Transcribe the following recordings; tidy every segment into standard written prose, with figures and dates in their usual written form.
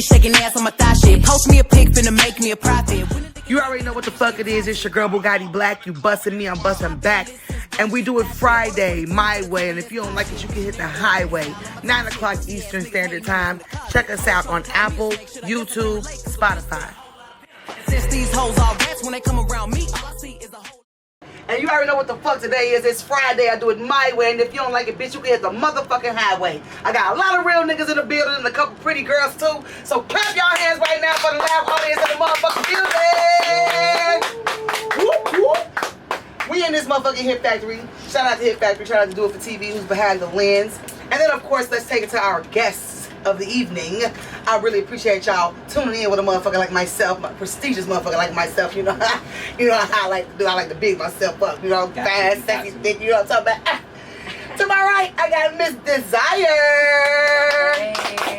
me shaking ass on my thigh shit. Post me a pic, finna make me a profit. You already know what the fuck it is. It's your girl Bugatti Blaqq. You busting me, I'm busting back. And we do it Friday, my way. And if you don't like it, you can hit the highway. 9 o'clock Eastern Standard Time. Check us out on Apple, YouTube, Spotify. Since these hoes all rats, when they come around me, all I see is a whole. And you already know what the fuck today is. It's Friday. I do it my way. And if you don't like it, bitch, you can hit the motherfucking highway. I got a lot of real niggas in the building and a couple pretty girls too. So clap y'all hands right now for the loud audience in the motherfucking building. Whoop, whoop. We in this motherfucking Hit Factory. Shout out to Hit Factory. Shout out to Do It For TV, who's behind the lens. And then, of course, let's take it to our guests of the evening. I really appreciate y'all tuning in with a motherfucker like myself, a prestigious motherfucker like myself. You know, you know how I like to do. I like to big myself up. You know, fast, sexy, thick. You know what I'm talking about? To my right, I got Miss Desire. Hey,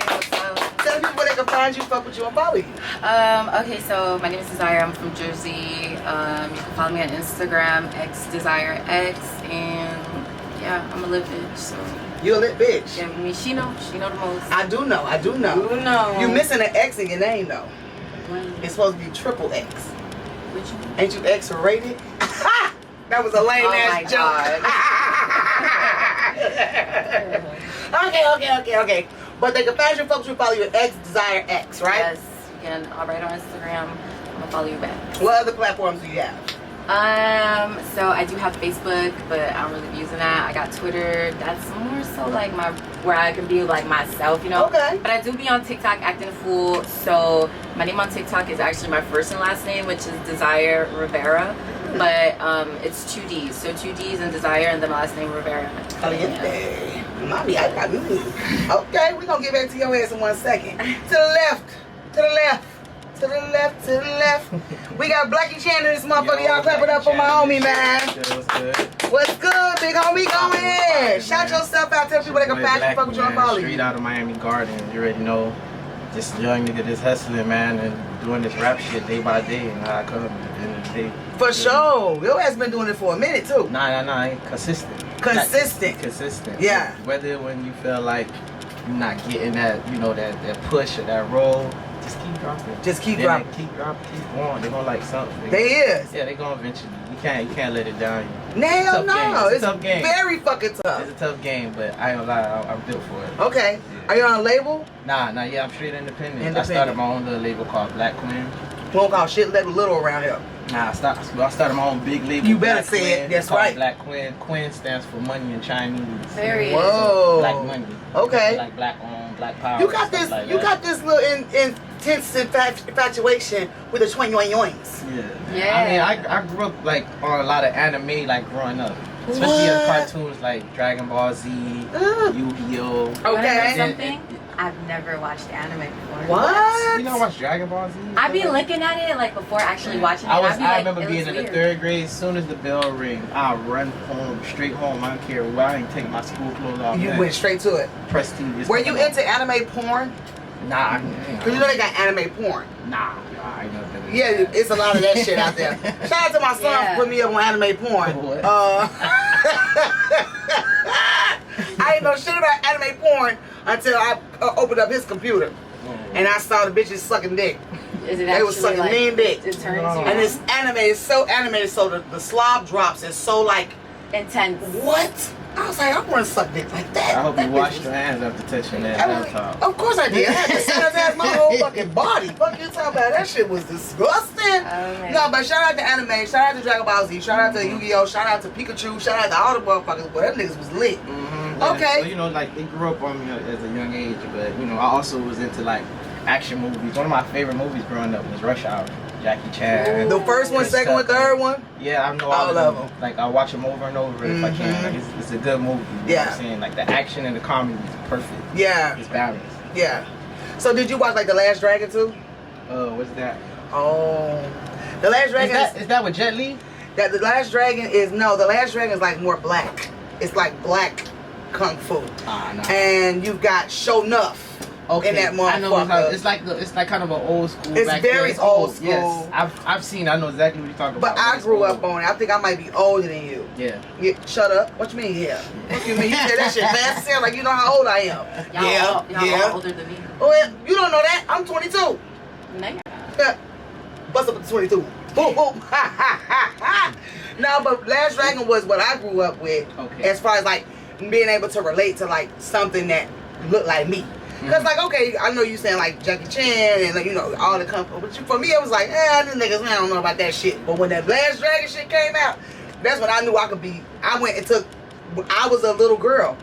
what's up? Tell people where they can find you, fuck with you, and follow you. Okay, so my name is Desire. I'm from Jersey. You can follow me on Instagram, Xdesirex, and yeah, I'm a lit bitch. So You a lit bitch. yeah, I mean, she know the most. I do know. You know. You missing an X in your name though. When? It's supposed to be triple X. Which one? Ain't you X rated? That was a lame ass joke. Okay. But they can find you folks who follow you at Xdesirex, right? Yes, you can. I'll write on Instagram. I'm gonna follow you back. What other platforms do you have? So I do have Facebook, but I don't really be using that. I got Twitter. That's more so like where I can be like myself, you know. Okay. But I do be on TikTok acting a fool. So my name on TikTok is actually my first and last name, which is Desire Rivera. But it's 2 D's. So 2 D's and Desire, and then my last name Rivera. Caliente. Mommy, I got me. Okay, we're gonna get back to your ass in 1 second. To the left. To the left. To the left, to the left. We got Blaqq Chan in this motherfucker. Y'all clap it up for my homie, man. What's good? What's good, big homie? Go in. Shout yourself out. Tell people they can find you, fuck with you, and follow you. Straight out of Miami Gardens. You already know. Just a young nigga just hustling, man, and doing this rap shit day by day, and how I come at the end of the day. For sure. Your ass been doing it for a minute, too. Nah, I ain't consistent. Consistent. Yeah. Whether when you feel like you're not getting that, you know, that push or that roll, just keep dropping. Just keep Then dropping. Keep dropping. Keep going. They gonna like something. They is. Yeah, they gonna eventually. You can't let it down you. Hell no. It's a tough game. Very fucking tough. It's a tough game, but I ain't gonna lie, I'm built for it. Okay. Yeah. Are you on a label? Nah, yeah, I'm straight independent. I started my own little label called Blaqq. We don't call shit little around here. Nah, I started my own big label. You better Blaqq say it. That's called right. Blaqq Quinn. Quinn stands for money in Chinese. Very. Whoa. Black money. Okay. Like black owned, black power. You got this. Like You got this little intense infatuation with the twin yoings. Yeah. I mean, I grew up like on a lot of anime, like growing up. Especially in cartoons like Dragon Ball Z, Yu-Gi-Oh. Okay. Something? I've never watched anime before. What? You don't watch Dragon Ball Z? I'd be looking at it like before actually watching it. I remember it being looks in the weird. 3rd grade. As soon as the bell ring, I run home, straight home. I don't care where. I ain't take my school clothes off. You went straight to it. Press TV. Were you into anime porn? Nah. Cause you know they got anime porn. Nah, I ain't never been. Yeah, it's a lot of that shit out there. Shout out to my son Yeah. for putting me up on anime porn. What? I ain't know shit about anime porn until I opened up his computer. And I saw the bitches sucking dick. Is it They was actually, sucking like, mean dick. It turns you And this anime is so animated, so the slob drops is so like, intense. what? I was like, I want to suck dick like that. I hope That you bitch washed was- your hands after touching that I was- laptop. Of course I did. I had to sanitize my whole fucking body. Fuck you talking about? That shit was disgusting. Okay. No, but shout out to anime, shout out to Dragon Ball Z, shout out to Yu-Gi-Oh, shout out to Pikachu, shout out to all the motherfuckers. But them niggas was lit. Okay. So, you know, like, they grew up on me as a young age, but, you know, I also was into, like, action movies. One of my favorite movies growing up was Rush Hour. Jackie Chan. The first one, second one, third one? Yeah, I know All of them. Like, I watch them over and over if I can. Like, it's a good movie. You know what I'm saying? Like, the action and the comedy is perfect. Yeah. It's balanced. Yeah. So did you watch like The Last Dragon too? What's that? Oh. The Last Dragon Is that with Jet Li? The Last Dragon is The Last Dragon is like more black. It's like black kung fu. Ah, no. And you've got Show Nuff. in that I know motherfucker. it's like kind of an old school. It's back very then. old school. Yes, I've seen. I know exactly what you're talking But about. I grew up on it. I think I might be older than you. Yeah. Shut up. What you mean? Yeah. What you mean? You said that shit fast. Sound like you know how old I am. Y'all all older than me. Oh yeah. You don't know that? I'm 22. No, you're not. Yeah. Bust up at 22. Boom boom. Ha ha ha ha. No, but Last Dragon was what I grew up with. Okay. As far as like being able to relate to like something that looked like me. Cause like, okay, I know you saying like Jackie Chan and like, you know, all the company, but for me it was like, these niggas, I don't know about that shit. But when that Last Dragon shit came out, that's when I knew I could be. I was a little girl.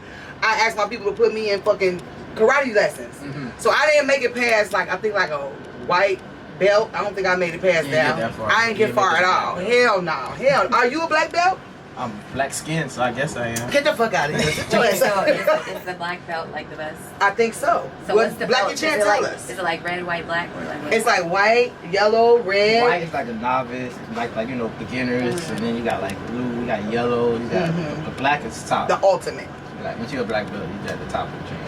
I asked my people to put me in fucking karate lessons. So I didn't make it past like, I think like a white belt. I don't think I made it past that. I ain't get far at all. Hell no. Hell, are you a black belt? I'm black skinned, so I guess I am. Get the fuck out of here. Sit your Wait, ass so up. is the black belt like the best? I think so. So What what's the Blaqq belt? and Chan Is it tell like, us? is it like red, white, black, or like what? It's like white, yellow, red. White is like a novice, like you know, beginners, and then you got like blue, you got yellow, you got the black is top. The ultimate. Like once you're a black belt, you're at the top of the chain.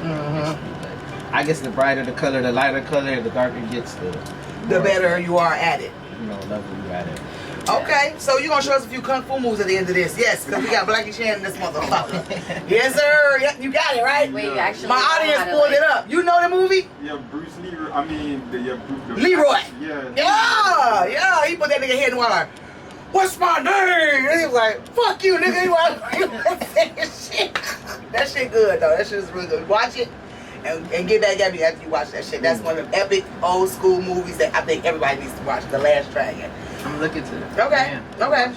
But I guess the brighter the color, the lighter color, the darker it gets, the better you are at it. You know, level you at it. Okay, so you're gonna show us a few kung fu moves at the end of this. Yes, because we got Blaqq and Chan in this motherfucker. Yes, sir. Yeah, you got it, right? Wait, you actually My know audience how to, pulled like- it up. You know the movie? Yeah, Bruce Lee. I mean, Bruce Leroy. Yeah. Yeah. He put that nigga head in the water like, what's my name? And he was like, fuck you, nigga. He was saying shit. That shit good, though. That shit is really good. Watch it and get back at me after you watch that shit. That's one of the epic old school movies that I think everybody needs to watch. The Last Dragon. I'm looking to it. Okay. Okay.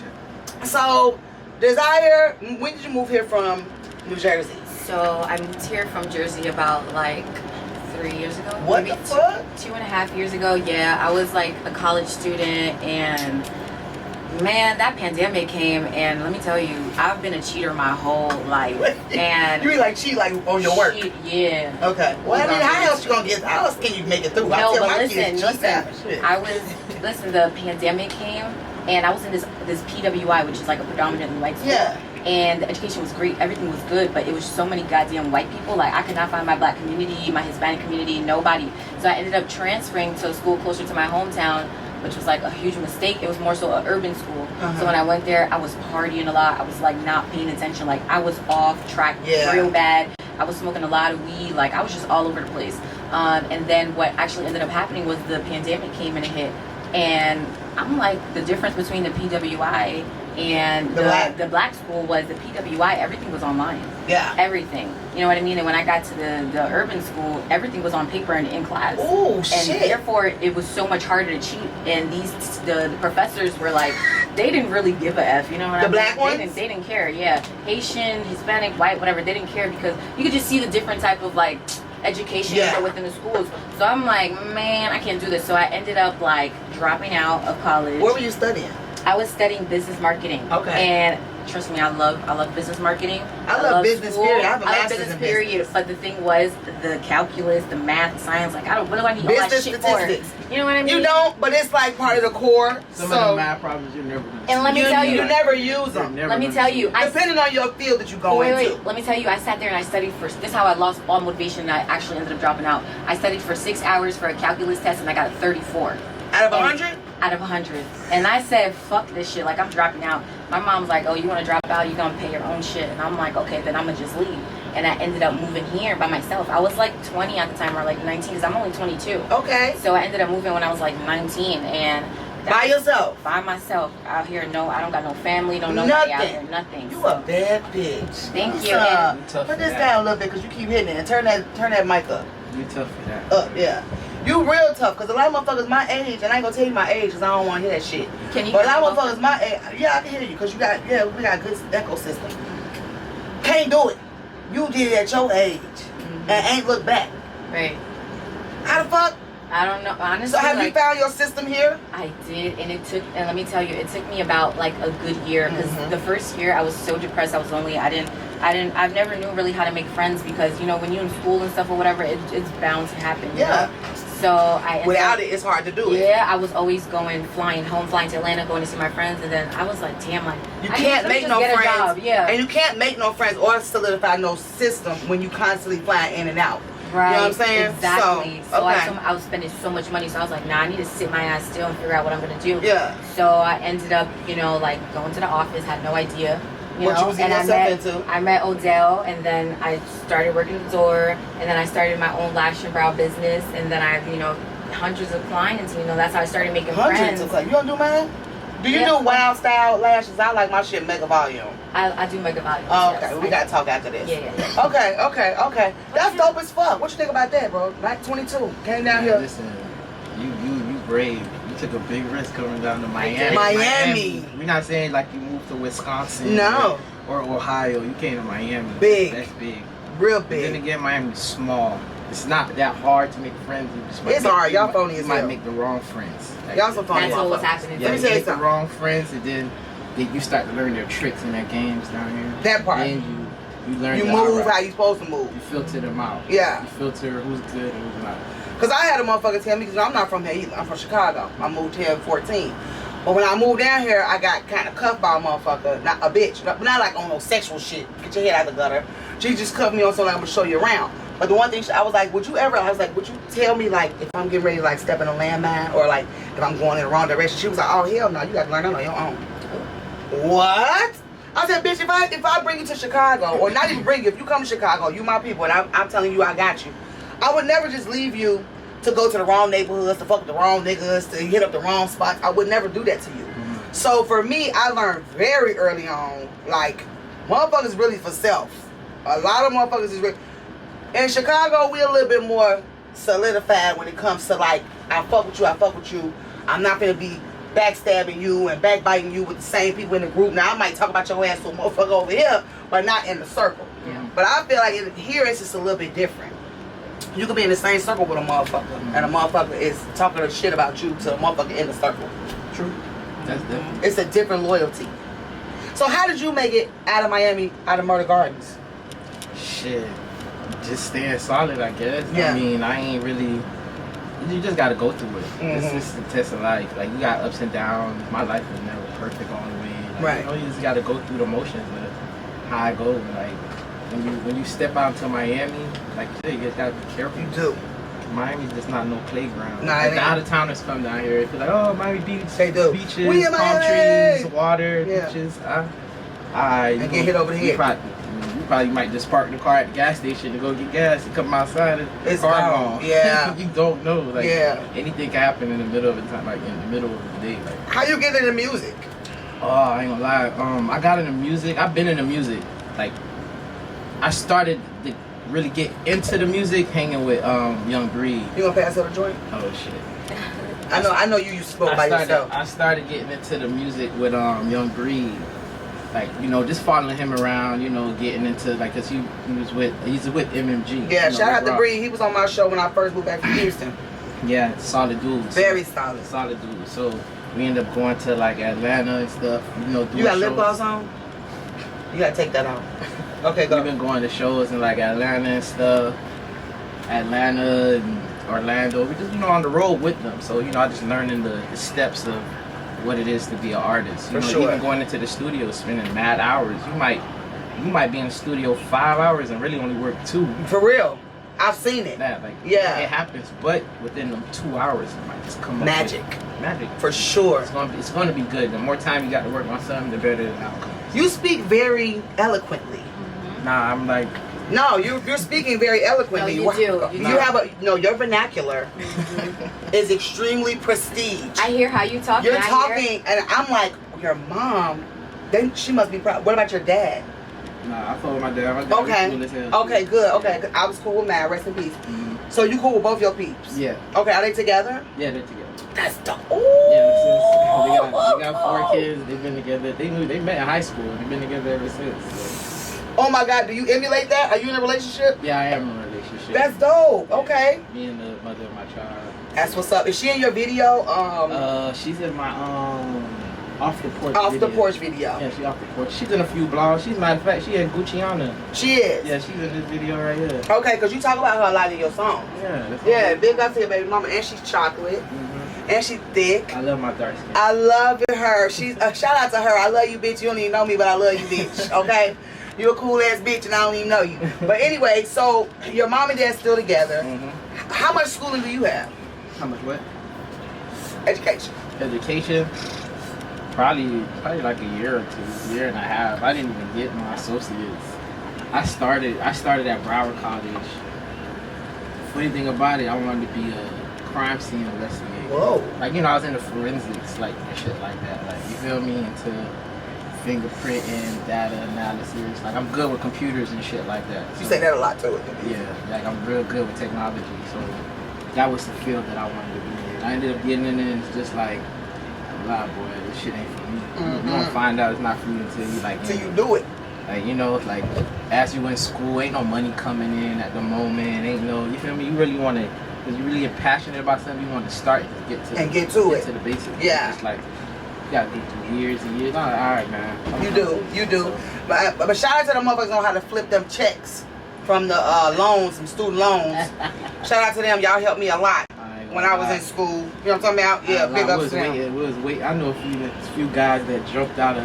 So, Desire, when did you move here from New Jersey? So I moved here from Jersey about like 3 years ago. What maybe the fuck? 2.5 years ago. Yeah, I was like a college student, and man, that pandemic came, and let me tell you, I've been a cheater my whole life. And You mean like cheat like on your work? Yeah. Okay. Well, I mean, how else you gonna get? How else can you make it through? I No, tell but my listen, kids, cheat out. listen. Shit. The pandemic came, and I was in this PWI, which is like a predominantly white school. Yeah. And the education was great, everything was good, but it was so many goddamn white people. Like, I could not find my black community, my Hispanic community, nobody. So I ended up transferring to a school closer to my hometown, which was like a huge mistake. It was more so an urban school. So when I went there, I was partying a lot. I was like not paying attention. Like, I was off track real bad. I was smoking a lot of weed. Like, I was just all over the place. And then what actually ended up happening was the pandemic came and it hit. And I'm like, the difference between the PWI and the black school was the PWI, everything was online. Yeah. Everything. You know what I mean? And when I got to the urban school, everything was on paper and in class. Oh, and shit. therefore, it was so much harder to cheat. And the professors were like, they didn't really give a F. You know what I mean? The black ones? They didn't care. Yeah. Haitian, Hispanic, white, whatever. They didn't care because you could just see the different type of like education within the schools. So I'm like, man, I can't do this. So I ended up like dropping out of college. Where were you studying? I was studying business marketing. Okay. And trust me, I love business marketing. I love business school. period. I have a love master's business in period. business. But the thing was, the calculus, the math, science, like what do I need all that Business shit statistics. for? You know what I mean? You don't, but it's like part of the core. Some of the math problems you never. And let me tell you, you never use them. let me tell you, Depending on your field that you go into. wait. Let me tell you, I sat there and I studied for. This is how I lost all motivation. And I actually ended up dropping out. I studied for 6 hours for a calculus test, and I got a 34. Out of 100? Out of 100. And I said, fuck this shit. Like, I'm dropping out. My mom's like, oh, you want to drop out? You're going to pay your own shit. And I'm like, okay, then I'm going to just leave. And I ended up moving here by myself. I was like 20 at the time, or like 19, because I'm only 22. Okay. So I ended up moving when I was like 19. And By yourself? By myself. Out here, no, I don't got no family, no nobody out here, nothing. You a bad bitch. Thank What's you. up? Tough Put for this that. down a little bit because you keep hitting it. And turn that mic up. You tough for that. Up, yeah. You real tough, because a lot of motherfuckers my age, and I ain't gonna tell you my age because I don't want to hear that shit. Can you But a hear lot me of motherfuckers my age, yeah, I can hear you, because we got a good ecosystem. Can't do it. You did it at your age, and ain't look back. Right. How the fuck? I don't know, honestly. So have you like, found your system here? I did, and let me tell you, it took me about like a good year, because the first year I was so depressed, I was lonely. I've never knew really how to make friends, because you know when you're in school and stuff or whatever, it's bound to happen. You know? So Without it, it's hard to do it. Yeah, I was always flying to Atlanta, going to see my friends, and then I was like, damn, like You can't make no get a friends. job. Yeah. And you can't make no friends or solidify no system when you constantly flying in and out. Right. You know what I'm saying? Exactly. So okay. I was spending so much money, so I was like, nah, I need to sit my ass still and figure out what I'm gonna do. Yeah. So I ended up, you know, like going to the office, had no idea. What you was getting yourself into? I met Odell, and then I started working the door, and then I started my own lash and brow business, and then I, you know, hundreds of clients. You know, that's how I started making Hundreds friends. of clients. You don't do mine? Do you do wild style lashes? I like my shit mega volume. I do mega volume. Oh, okay. Yes. We gotta talk after this. Yeah. Okay. That's dope as fuck. What you think about that, bro? Like 22. Came down here. Listen, you brave. You took a big risk coming down to Miami. Miami. We're not saying like you moved to Wisconsin. No. Or Ohio. You came to Miami. Big. That's big. Real But big. then again, Miami's small. It's not that hard to make friends. You just might It's make- hard. Y'all you phony might- as You might hell. make the wrong friends. Y'all some phony That's what was motherfuckers. happening. Yeah, Let me you tell you make the something. wrong friends, and then you start to learn their tricks and their games down here. That part. Then you learn. You the move outright. how you supposed to move. You filter them out. Yeah. You filter who's good and who's not. Cause I had a motherfucker tell me, cause I'm not from here either. I'm from Chicago. I moved here at 14. But when I moved down here, I got kind of cuffed by a motherfucker, not a bitch, not like on no sexual shit. Get your head out the gutter. She just cuffed me on something like, I'm gonna show you around. But the one thing I was like, would you tell me like if I'm getting ready to like step in a landmine or like if I'm going in the wrong direction? She was like, oh hell no, you got to learn that on your own. What? I said, bitch, if I bring you to Chicago, or not even bring you, if you come to Chicago, you my people, and I'm telling you I got you. I would never just leave you to go to the wrong neighborhoods, to fuck with the wrong niggas, to hit up the wrong spots. I would never do that to you. So for me, I learned very early on, like, motherfuckers really for self. A lot of motherfuckers is really... In Chicago, we a little bit more solidified when it comes to, like, I fuck with you. I'm not gonna be backstabbing you and backbiting you with the same people in the group. Now, I might talk about your ass to a motherfucker over here, but not in the circle. Yeah. But I feel like here it's just a little bit different. You could be in the same circle with a motherfucker, and a motherfucker is talking shit about you to a motherfucker in the circle. True. That's different. It's a different loyalty. So how did you make it out of Miami, out of Murder Gardens? Shit. Just staying solid, I guess. Yeah. I mean, I ain't really... You just gotta go through it. This is the test of life. Like, you got ups and downs. My life was never perfect all the way. Like, Right. You know, you just gotta go through the motions of how I go. Like, when you step out to Miami, like you said, you just gotta be careful. You do. Miami's just not no playground. Nah, Like, it the ain't. out-of-towners come down here. It's like, oh, Miami Beach. They do. Beaches, We in palm Miami! trees, water, Yeah. beaches. And get hit over the you head. You probably might just park the car at the gas station to go get gas and come outside and It's the car gone. gone. Yeah. You don't know. Like, Yeah. anything can happen in the middle of the time, like in the middle of the day. Like, How you get into music? oh, I ain't gonna lie. I got into music. I've been into music. Like, I started to really get into the music hanging with Young Breed. You gonna pass out a joint? Oh shit. I know you used to smoke by yourself. I started getting into the music with Young Breed. Like, you know, just following him around, you know, getting into, like, cause he's with MMG. Yeah, you know, shout out to Rock. Bree. He was on my show when I first moved back from Houston. Yeah, solid dude. Very solid. Solid dude. So we ended up going to like Atlanta and stuff. You know, doing You got shows. lip gloss on? You gotta take that off. Okay, go. We've been going to shows in like Atlanta and stuff. Atlanta and Orlando. We just, you know, on the road with them. So, you know, I just learning the steps of what it is to be an artist. You For know, sure. even going into the studio, spending mad hours. You might be in the studio 5 hours and really only work 2. For real. I've seen it. That, like, Yeah. it happens, but within them 2 hours, it might just come Magic. up with magic. For sure. It's gonna be good. The more time you got to work on something, the better the outcome. You speak very eloquently. Nah, I'm like, No, you're speaking very eloquently. No, you do. You have your vernacular is extremely prestige. I hear how you talk. You're and I talking, and I'm like, your mom. Then she must be proud. What about your dad? nah, I told my dad. My dad was cool as hell. Okay, good. Okay, good. I was cool with Matt. Rest in peace. Mhm. So you cool with both your peeps? Yeah, Okay, are they together? yeah, they're together. That's dope. Yeah, they got 4 kids. They've been together. They met in high school. They've been together ever since. Oh my God, do you emulate that? Are you in a relationship? Yeah, I am in a relationship. That's dope. Okay. Me and the mother of my child. That's what's up. Is she in your video? She's in my off the porch. Off video. the porch video. Yeah, she off the porch. She's in a few blogs. She's, matter of fact, she had Gucciana. She is. Yeah, she's in this video right here. Okay, because you talk about her a lot in your songs. Yeah. That's Yeah, big up to your baby mama. And she's chocolate. Mm-hmm. And she's thick. I love my dark skin. I love her. She's shout out to her. I love you, bitch. You don't even know me, but I love you, bitch. Okay. You a cool ass bitch and I don't even know you. But anyway, so your mom and dad still together. How much schooling do you have? How much what? Education. Education? Probably like a year or two, year and a half. I didn't even get my associates. I started at Broward College. Funny thing about it, I wanted to be a crime scene investigator. Whoa. Like, I was into forensics, like, and shit like that. Like, you feel me? Into fingerprinting, data analysis. Like, I'm good with computers and shit like that. You say that a lot too. Yeah, like, I'm real good with technology. So, that was the field that I wanted to be in. I ended up getting in it, and it's just like, nah, boy, this shit ain't for me. You don't find out it's not for you until you, like, Until you do it. Like, like, as you in school, ain't no money coming in at the moment, ain't no, you feel me? You really want to, because you're really passionate about something, you want to start and get to the basics. Yeah. It's like, you got to go through years and years. All right, man. You do. But shout out to the motherfuckers on how to flip them checks from the loans, some student loans. Shout out to them. Y'all helped me a lot when I was in school. You know what I'm talking about? Yeah, big ups to them. I know a few guys that dropped out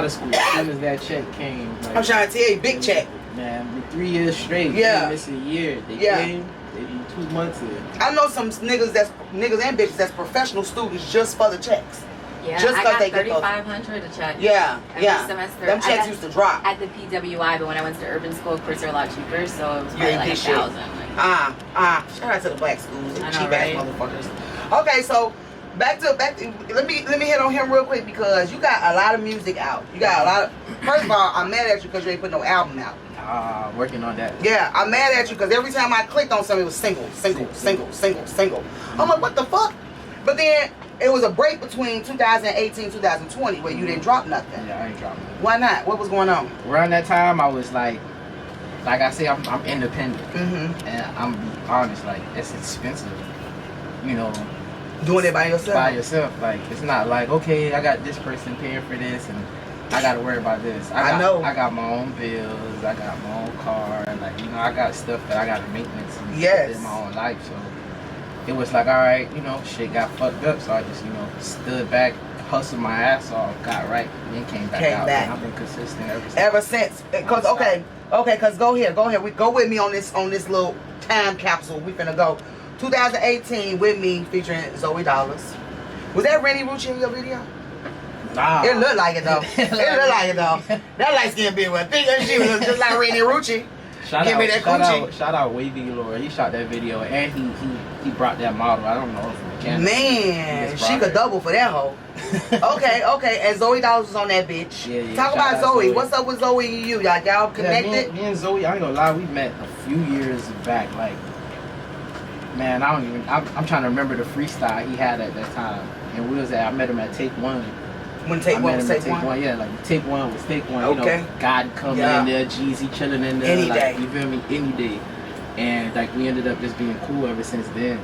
of school as soon as that check came. Like, I'm trying to tell you, big check. Man, 3 years straight. Yeah. Miss a year. They came. They do 2 months in. I know some niggas and bitches that's professional students just for the checks. Yeah, just I got they get $3,500 a check. Yeah, every semester. Them checks used to drop at the PWI, but when I went to urban school, of course, they're a lot cheaper, so it was probably like $1,000. Shout out to the black schools, cheap ass right? motherfuckers. Okay, so back to let me hit on him real quick because you got a lot of music out. You got a lot of. First of all, I'm mad at you because you ain't put no album out. Working on that. Yeah, I'm mad at you because every time I clicked on something, it was single. I'm like, what the fuck? But then it was a break between 2018 2020 where you didn't drop nothing. Yeah, I ain't dropping nothing. Why not? What was going on? Around that time, I was like I say, I'm independent. And I'm honest, like, it's expensive, doing it by yourself. Like, it's not like, okay, I got this person paying for this and I got to worry about this. I got my own bills. I got my own car. Like, I got stuff that I got to maintenance and in my own life. So it was like, all right, shit got fucked up. So I just, stood back, hustled my ass off, got right, and then came back out. And I've been consistent ever since. Because, because go ahead. Go with me on this little time capsule. We finna go. 2018 with me featuring Zoe Dollars. Was that Rennie Rucci in your video? Nah. It looked like it though. That light skinned bitch was thick as she was just like Rennie Rucci. Shout out Wavy Lord. He shot that video and he brought that model. I don't know if Canada. Man, she could double for that hoe. Okay. And Zoe Dollars was on that bitch. Yeah. Talk about Zoe. What's up with Zoe and you? Y'all connected? Yeah, me and Zoe, I ain't gonna lie, we met a few years back. Like, man, I'm trying to remember the freestyle he had at that time. And I met him at Take One. When Take One was Take One? Yeah, like Take One was Take One. Okay. God coming in there, Jeezy chilling in there. Any day. You feel me? Any day. And like we ended up just being cool ever since then.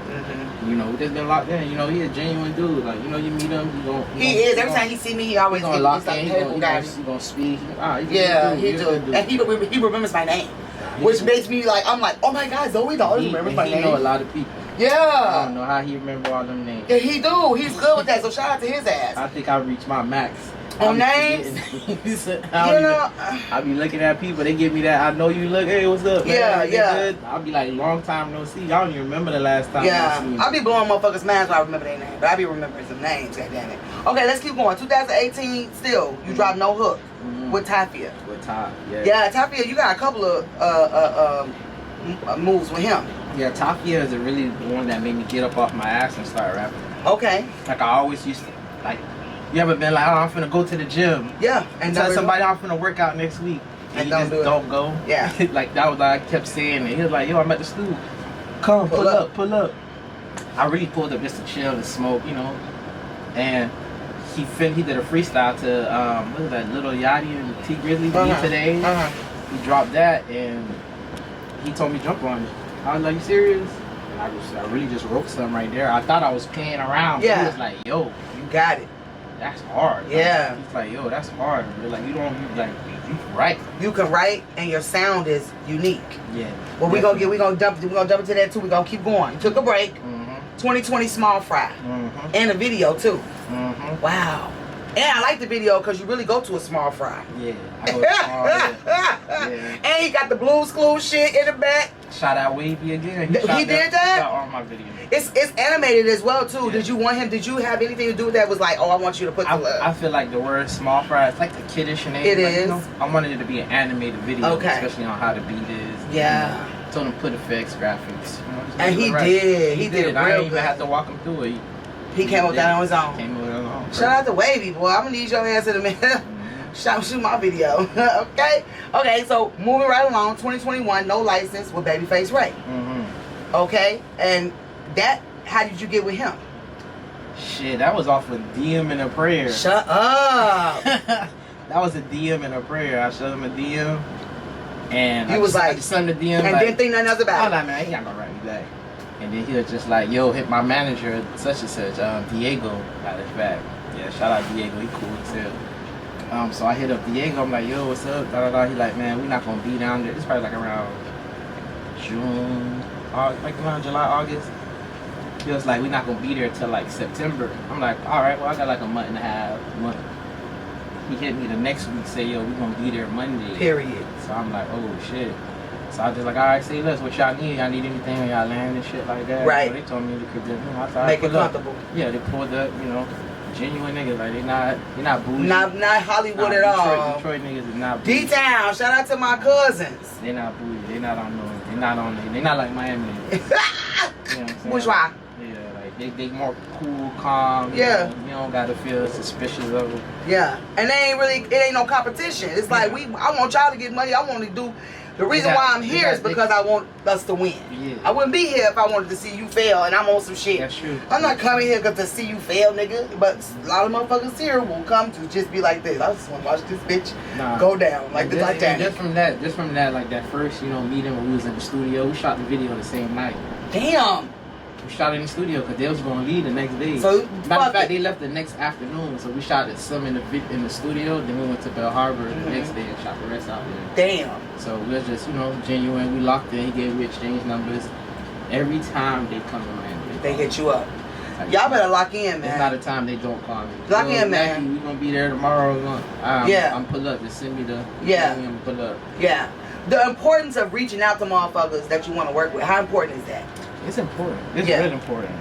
We just been locked in. He a genuine dude. Like, you meet him, he is. Every time he see me, he always gonna lock in. He gonna speak. He do. And he remembers my name. Which makes me like, I'm like, oh my God, Zoe Dollars remembers my name. He know a lot of people. Yeah. I don't know how he remember all them names. Yeah, he do. He's good with that. So shout out to his ass. I think I reached my max. On names? I be looking at people, they give me that, I know you look, hey, what's up, man? Yeah. Good? I'll be like, long time no see. Y'all don't even remember the last time I seen. I be blowing motherfuckers' minds when I remember their name. But I be remembering some names, goddammit. Okay, let's keep going. 2018, still, you dropped No Hook with Tafia. With Ty, yeah. Yeah, Tafia, you got a couple of moves with him. Yeah, Tafia is really the one that made me get up off my ass and start rapping. Okay. Like, I always used to, like, you ever been like, oh, I'm finna go to the gym. Yeah. And tell somebody I'm finna work out next week. And you just don't go. Yeah. Like, that was like, I kept saying it. He was like, yo, I'm at the stool. Come, pull up. I really pulled up just to chill and smoke, And he did a freestyle to, what was that, Lil Yachty and T Grizzly today. He dropped that and he told me jump on it. I was like, you serious? And I really just wrote something right there. I thought I was playing around. Yeah. But he was like, yo, you got it. That's hard. Yeah. He's like, yo, that's hard. Like, you write. You can write, and your sound is unique. Yeah. Well, we're gonna jump into that too. We're gonna keep going. You took a break. 2020 Small Fry. And a video too. Wow. And I like the video because you really go to a small fry. Yeah, I go small. Yeah. And he got the Blue's Clues shit in the back. Shout out Wavy again. He did that? He shot all my videos. It's animated as well too. Yeah. Did you want him? Did you have anything to do with that? Was like, oh, I want you to put the love. I feel like the word small fry is like the kiddish name. It like, is. You know, I wanted it to be an animated video, Okay. especially on how the beat is. Yeah. You know, told him put effects, graphics. You know, just And do he it right. did. He did I real didn't even good. have to walk him through it. He came up with that on his own. Came up with it on his own. Shout out to Wavy, boy. I'm gonna need your ass in a minute. Shoot my video. Okay, so moving right along, 2021, no license with Babyface Ray. Mm-hmm. Okay, and that, how did you get with him? Shit, that was off with DM and a prayer. Shut up. That was a DM and a prayer. I showed him a DM, and He was I like, just sent him a DM, and like, didn't think nothing else I about was it. like, man, he not gonna write me back. And then he was just like, yo, hit my manager, such and such, Diego, got his back. Yeah, shout out Diego, he cool as hell. So I hit up Diego, I'm like, yo, what's up? Da, da, da. He like, man, we not gonna be down there. It's probably like around June, like around July, August. He was like, we not gonna be there till like September. I'm like, all right, well, I got like a month and a half. He hit me the next week, say, yo, we gonna be there Monday. Period. So I'm like, oh shit. So I just like, all right, say less. What y'all need? Y'all need anything when y'all land and shit like that? Right. So they told me they could just, you know, I thought, Make it pull up. comfortable. Yeah, they pulled up, you know, genuine niggas. Like they not bougie. Not Hollywood at all. Detroit niggas is not bougie. D-Town, shout out to my cousins. They not bougie. They not on no. They not on it. They not like Miami niggas. You know what I'm saying? Bourgeois. Yeah, like they more cool, calm. Yeah. You don't gotta feel suspicious of them. Yeah, and it ain't no competition. It's like I want y'all to get money. I want to do. The reason why I'm here is because I want us to win. Yeah. I wouldn't be here if I wanted to see you fail and I'm on some shit. That's true. I'm not coming here to see you fail, nigga. But a lot of motherfuckers here will come to just be like this. I just want to watch this bitch go down like the Titanic. Just from that, like that first, meeting when we was in the studio, we shot the video the same night. Damn. We shot in the studio because they was gonna leave the next day. So matter of fact, they left the next afternoon. So we shot it some in the studio. Then we went to Bell Harbor the next day and shot the rest out there. Damn. So we was just genuine. We locked in. We exchanged numbers. Every time they come around, They hit you up. Like, Y'all better lock in, man. It's not a time they don't call me. Lock in, man. Matthew, we gonna be there tomorrow. I'm pull up. Just send me the. I'm pull up. Yeah. The importance of reaching out to motherfuckers that you want to work with. How important is that? It's important. It's real important.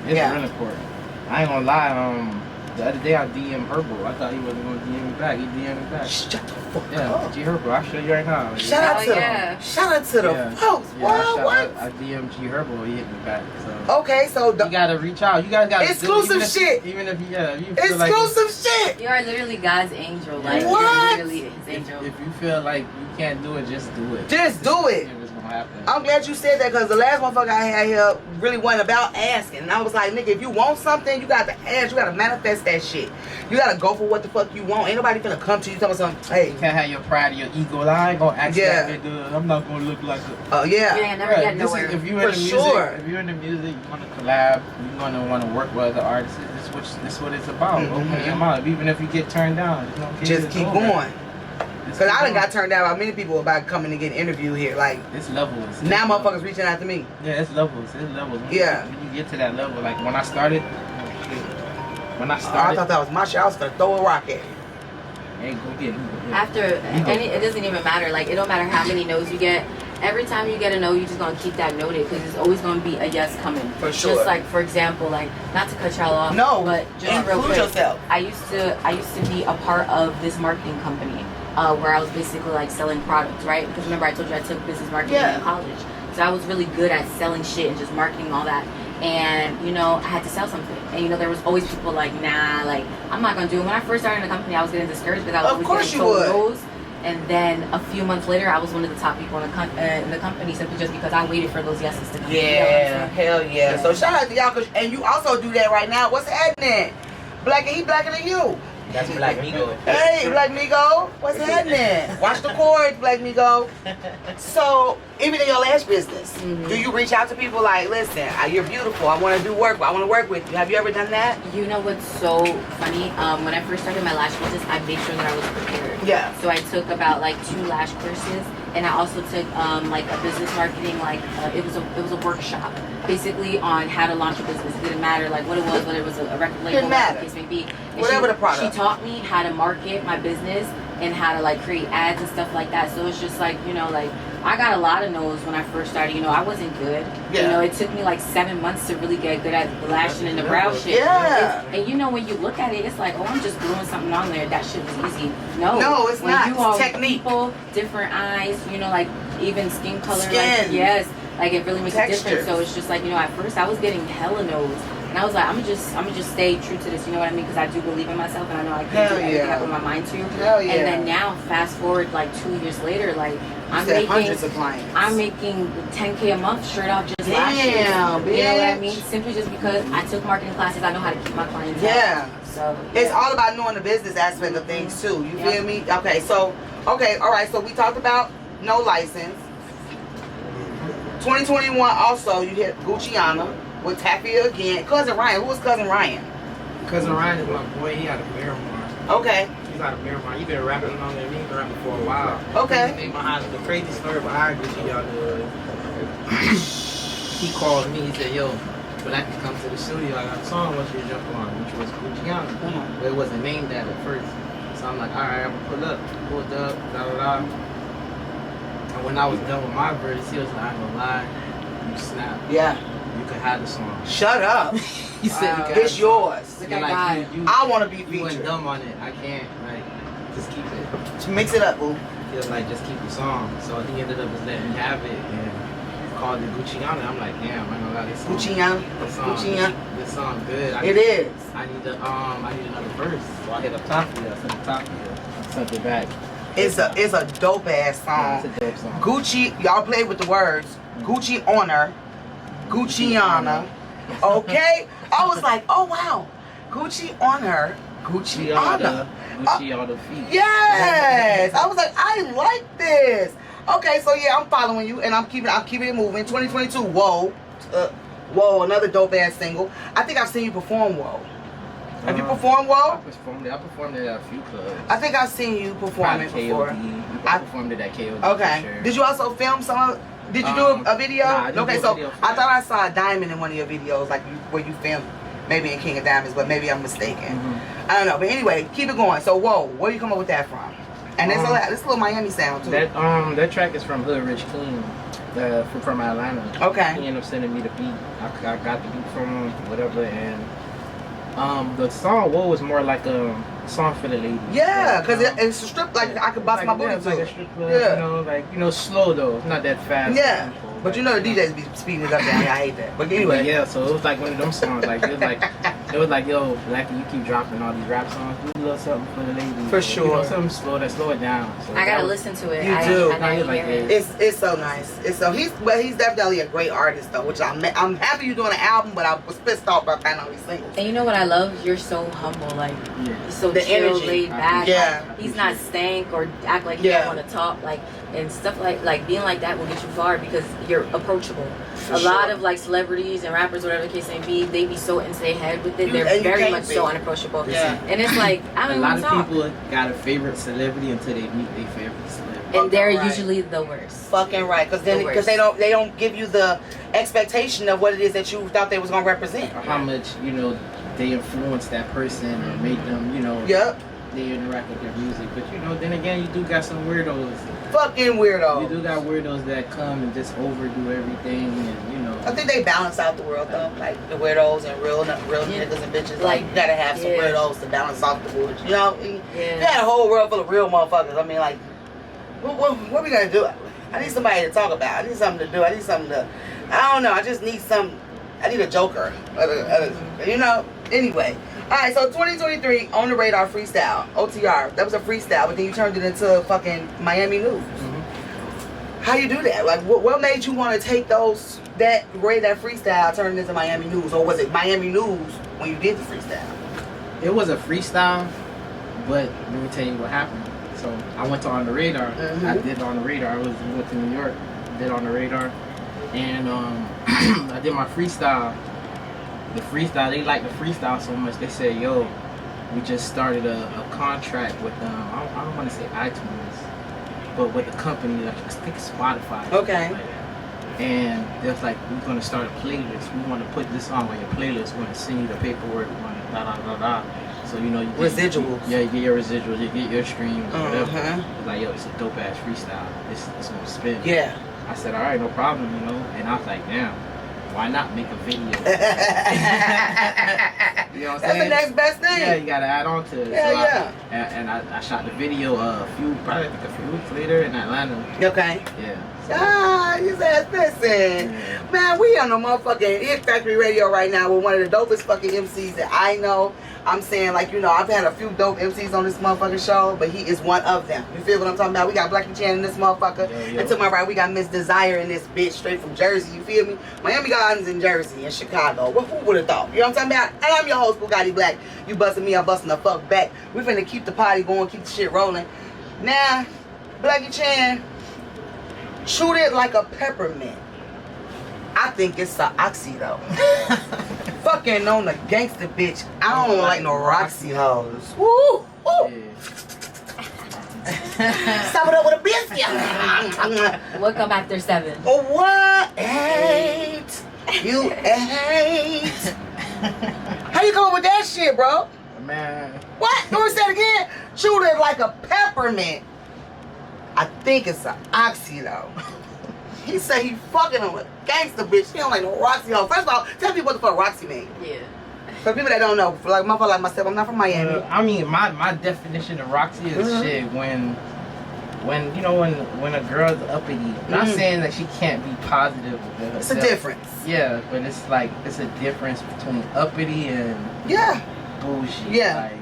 It's real important. I ain't gonna lie. The other day I DM'd Herbo. I thought he wasn't gonna DM me back. He DM'd me back. Shut the fuck Yeah, up. G Herbo. I'll show you right now. Shout out to them. Shout out to the folks. Yeah, What? I DM'd G Herbo. He hit me back. So. Okay, so You gotta reach out. You guys gotta exclusive shit. Even if you feel Exclusive shit. You are literally God's angel. Like What? you're literally his angel. If you feel like you can't do it, just do it. Just do it. It's gonna happen. I'm glad you said that because the last motherfucker I had here really wasn't about asking. And I was like, nigga, if you want something, you got to ask. You got to manifest that shit. You got to go for what the fuck you want. Ain't nobody finna come to you talking something. Hey. You can't have your pride, your ego. Like, I ain't gonna ask that nigga. I'm not gonna look like a. Oh, yeah. You ain't never get nowhere. If you're For in the music, sure. if you're in the music, you want to collab, you want to work with other artists. This is what it's about. Open your mouth, even if you get turned down. Just keep going. Because I done got turned down by many people about coming to get interviewed here. Like, it's levels. now motherfuckers reaching out to me. Yeah, it's levels. It's levels. When you get to that level, like when I started. I thought that was my shit. I was gonna throw a rock at it. Hey, go get it. After, it doesn't even matter. Like, it don't matter how many no's you get. Every time you get a no, you're just gonna keep that noted because there's always gonna be a yes coming. For sure. Just like, for example, like, not to cut y'all off. No, but just real include quick. yourself. I used to be a part of this marketing company where I was basically like selling products, right? Because remember I told you I took business marketing in college, so I was really good at selling shit and just marketing all that. And I had to sell something, and there was always people like, nah, like I'm not gonna do it. When I first started in the company, I was getting discouraged because I was always getting told no's. And then a few months later, I was one of the top people in the company simply just because I waited for those yeses to come. Yeah, hell yeah. So shout out to y'all, and you also do that right now. What's happening? Blaqq, he blacker than you. That's Black Migo. Hey, Black Migo, what's happening? Watch the chords, Black Migo. So, even in your lash business, do you reach out to people like, listen, you're beautiful, I want to do work, I want to work with you. Have you ever done that? You know what's so funny? When I first started my lash business, I made sure that I was prepared. Yeah. So I took about like 2 lash courses, and I also took like a business marketing, like it was a workshop basically on how to launch a business. It didn't matter like what it was, whether it was a record label, whatever the case may be. And whatever the product. She taught me how to market my business and how to like create ads and stuff like that. So it's just like, you know, like I got a lot of no's when I first started. You know, I wasn't good. Yeah. You know, it took me like 7 months to really get good at the lashing and the brow shit. Yeah. And you know, when you look at it, it's like, oh, I'm just gluing something on there. That shit was easy. No, it's when not. You It's all technique. People, different eyes. You know, like even skin color. Skin. Like, yes. Like it really makes a Textures. difference. So it's just like, you know, at first I was getting hella no's. And I was like, I'm gonna just stay true to this, you know what I mean? Because I do believe in myself, and I know I can do everything I put my mind to. Hell yeah. And then now, fast forward like 2 years later, like I'm said making hundreds of clients. I'm making $10K a month straight off just Damn, lashes. You know what I bitch. mean? Simply just because I took marketing classes, I know how to keep my clients. Yeah. So It's all about knowing the business aspect of things too. You feel me? Okay, all right. So we talked about no license. 2021 also you hit Gucciana with Taffia again. Cousin Ryan. Who was Cousin Ryan? Cousin Ryan is my boy. He out of Miramar. Okay. He's out of Miramar. He been rapping longer than me. Been rapping for a while. Okay. The crazy story behind Gucciana. He called me. He said, "Yo, Blaqq can come to the studio. I got a song I want you to jump on," which was Gucciana. But it wasn't named that at first. So I'm like, all right, I'm gonna pull up. Pulled up, da da da. And when I was done with my verse, he was like, "I ain't gonna lie, you snap. Yeah. You could have the song." Shut up. He said, "You could It's have yours. the song." Like, I want to be you went featured. dumb on it. I can't. Like, just keep it. Mix it up, boo. He was like, just keep the song. So he ended up just letting me have it and called it Gucciana. I'm like, damn, I ain't gonna lie, this song. Gucciana. This song good. It is. I need another verse. So I hit up Tapia. I sent Tapia. Sent it back. It's a dope ass song. It's a dope song. Gucci, y'all play with the words. Gucci honor, Gucciana. Okay, I was like, oh wow, Gucci honor, Gucci honor. Gucci all the feet. Yes, I was like, I like this. Okay, so yeah, I'm following you, and I'm keeping it moving. 2022, whoa, another dope ass single. I think I've seen you perform Whoa. Have you performed Whoa? I performed it at a few clubs. I think I've seen you perform it before. I performed it at KOD. Okay. For sure. Did you also film some? Did you do a video? Nah, I didn't Okay, do a so video for I that. thought I saw a diamond in one of your videos, like where you filmed, maybe in King of Diamonds, but maybe I'm mistaken. I don't know, but anyway, keep it going. So Whoa, where you come up with that from? And there's this little Miami sound too. That track is from Hood Rich King, from Atlanta. Okay. He ended up sending me the beat. I got the beat from him, whatever, and the song Whoa was more like a song for the ladies. Yeah, because it's a strip, like I could bust my booty it's to like a it. strip club, Yeah. slow though. It's not that fast. Yeah. But you know the DJs be speeding it up down here. I hate that. But anyway. Yeah, so it was like one of them songs. Like it was like, yo, Blaqq, you keep dropping all these rap songs. Do a little something for the ladies. For sure. You know, something slow it down. So I gotta listen to it. You I do. gotta Like hear it. It's so nice. He's definitely a great artist though, which I'm happy you're doing an album, but I was pissed off about finding all these singles. And you know what I love? You're so humble, like you're so The chill, energy. laid back. Yeah. Like, he's not stank or act like he Yeah. don't want to talk, like and stuff like being like that will get you far because you're approachable. For a lot sure. of like celebrities and rappers, whatever the case may be, they be so into their head with it. And They're you very can't much be. so unapproachable. Yeah. And it's like I A don't lot even of talk. people got a favorite celebrity until they meet their favorite celebrity. And they're Right. usually the worst. Fucking right, because The worst. they don't give you the expectation of what it is that you thought they was gonna represent. Or how much, they influence that person and make them, Yep. they interact with their music. But then again, you do got some weirdos. Fucking weirdo. You do got weirdos that come and just overdo everything, and I think they balance out the world though, like the weirdos and real niggas and bitches. Like you gotta have some Yeah. weirdos to balance off the bullshit. You know, you Yeah. got a whole world full of real motherfuckers. I mean, like, what we gonna do? I need somebody to talk about. I need something to do. I need something to. I don't know. I just need some. I need a joker. Anyway. All right. So 2023 on the radar freestyle OTR. That was a freestyle, but then you turned it into fucking Miami News. How you do that? Like, what made you want to take that freestyle, turn it into Miami News, or was it Miami News when you did the freestyle? It was a freestyle, but let me tell you what happened. So I went to On the Radar. I did On the Radar. I went to New York, did On the Radar, and I did my freestyle. The freestyle, they liked the freestyle so much. They said, "Yo, we just started a contract with I don't want to say iTunes. but with a company, like, I think it's Spotify. Okay. Like that. And they're like, we're gonna start a playlist. We want to put this on your playlist. We're gonna send you the paperwork. We're gonna da da da da. So you know, you get, Residuals. Yeah, you get your residuals. You get your streams. Whatever. Uh-huh. It's like, yo, it's a dope ass freestyle. It's gonna spin. Yeah. I said, all right, no problem, you know. And I was like, damn, why not make a video? You know what I'm That's saying? the next best thing. Yeah, you gotta add on to it. Yeah, And I shot the video probably like a few weeks later in Atlanta. Okay. Yeah. You said, listen, man, we on the motherfucking Hit Factory Radio right now with one of the dopest fucking MCs that I know. I'm saying, like, you know, I've had a few dope MCs on this motherfucking show, but he is one of them. You feel what I'm talking about? We got Blaqq Chan in this motherfucker. Yo. And to my right, we got Miss Desire in this bitch straight from Jersey. You feel me? Miami Gardens in Jersey and Chicago. Who would have thought? You know what I'm talking about? And I'm your host, Bugatti Blaqq. You busting me, I'm busting the fuck back. We finna keep the party going, keep the shit rolling. Now, Blaqq Chan, shoot it like a peppermint. I think it's a oxy though. Fucking on the gangster bitch. I don't like no Roxy hoes. Woo! Woo. Stop it up with a biscuit. What come after 7? Oh, what? 8. You 8. How you going with that shit, bro? Man. What? Don't say it again. Shoot it like a peppermint. I think it's an oxy though. He said he fucking on a gangster bitch. He don't like no Roxy hoe. First of all, tell people what the fuck Roxy mean. Yeah. For people that don't know, for like motherfucker like myself, I'm not from Miami. I mean, my definition of Roxy is shit when you know when a girl's uppity. Not saying that she can't be positive with herself. It's a difference. Yeah, but it's like it's a difference between uppity and bougie. Yeah. Like,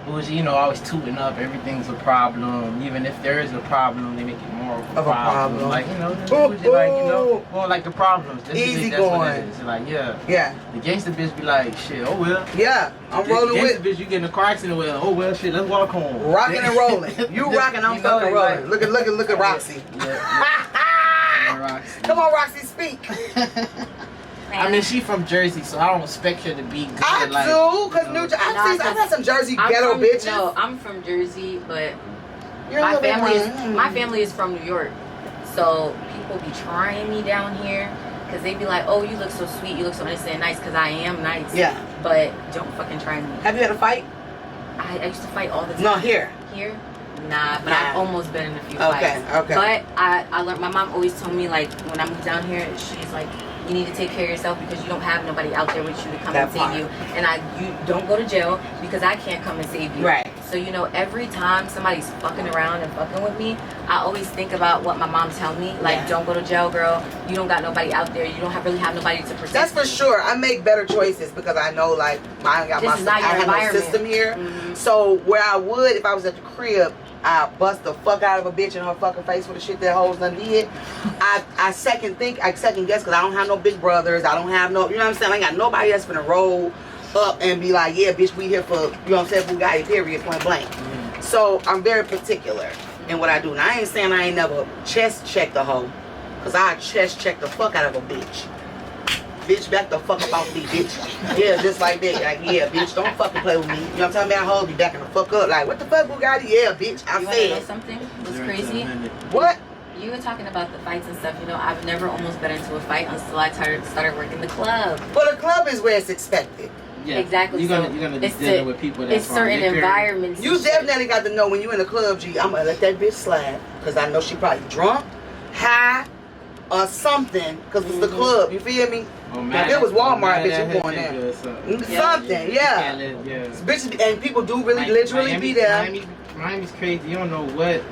bougie, you know, always tooting up. Everything's a problem. Even if there is a problem, they make it more of a problem. Like, you know, bougie, like, you know, well, like the problems. Easy that's what going. it is. Like, yeah. Yeah. The gangster bitch be like, shit, oh well. Yeah. I'm rolling gangster with. bitch, you get in a car accident with, oh well, shit, let's walk home. Rocking and rolling. You rocking, I'm You know, fucking rolling. like- Look at Roxy. Yeah, Roxy. Come on, Roxy, speak. I mean, she from Jersey, so I don't expect her to be good. I like, do, because you know. I've had some Jersey ghetto bitches. No, I'm from Jersey, but You're my a little bit my family is from New York. So people be trying me down here because they be like, oh, you look so sweet, you look so innocent and nice, because I am nice. Yeah. But don't fucking try me. Have you had a fight? I used to fight all the time. No, here. Here? Nah, but Nah. I've almost been in a few Okay, fights. okay. But I learned, my mom always told me, like, when I moved down here, she's like, you need to take care of yourself because you don't have nobody out there with you to come That and part. save you. And you don't go to jail because I can't come and save you. Right. So, you know, every time somebody's fucking around and fucking with me, I always think about what my mom tell me. Like, Yeah. don't go to jail, girl. You don't got nobody out there. You don't really have nobody to protect That's for you. sure. I make better choices because I know, like, I got This is not your I have no environment. system here. Mhm. So where I would, if I was at the crib, I bust the fuck out of a bitch in her fucking face for the shit that hoes done did. I second guess because I don't have no big brothers. I don't have no, you know what I'm saying? I ain't got nobody that's gonna roll up and be like, yeah, bitch, we here for, you know what I'm saying, Bugatti, period, point blank. So I'm very particular in what I do. Now I ain't saying I ain't never chest checked a hoe, because I chest check the fuck out of a bitch. Bitch, back the fuck up off me, bitch. Yeah, just like that. Like, yeah, bitch, don't fucking play with me. You know what I'm talking about? Hoes be backing the fuck up. Like, what the fuck, Bugatti? Yeah, bitch, I You want to know said. something? What's crazy? What? You were talking about the fights and stuff. You know, I've never almost been into a fight until I started working the club. Well, the club is where it's expected. Yeah. Exactly. You're So gonna be it's dealing with people that's It's certain from liquor. environments. You and shit. definitely got to know when you in the club, G, I'm going to let that bitch slide. Because I know she probably drunk, high, or something. Because it's the club. You feel me? Oh, Now, if it was Walmart, bitch, you going there. there. Something, Something, yeah. Bitches, and people do really literally be there. Miami's crazy. You don't know what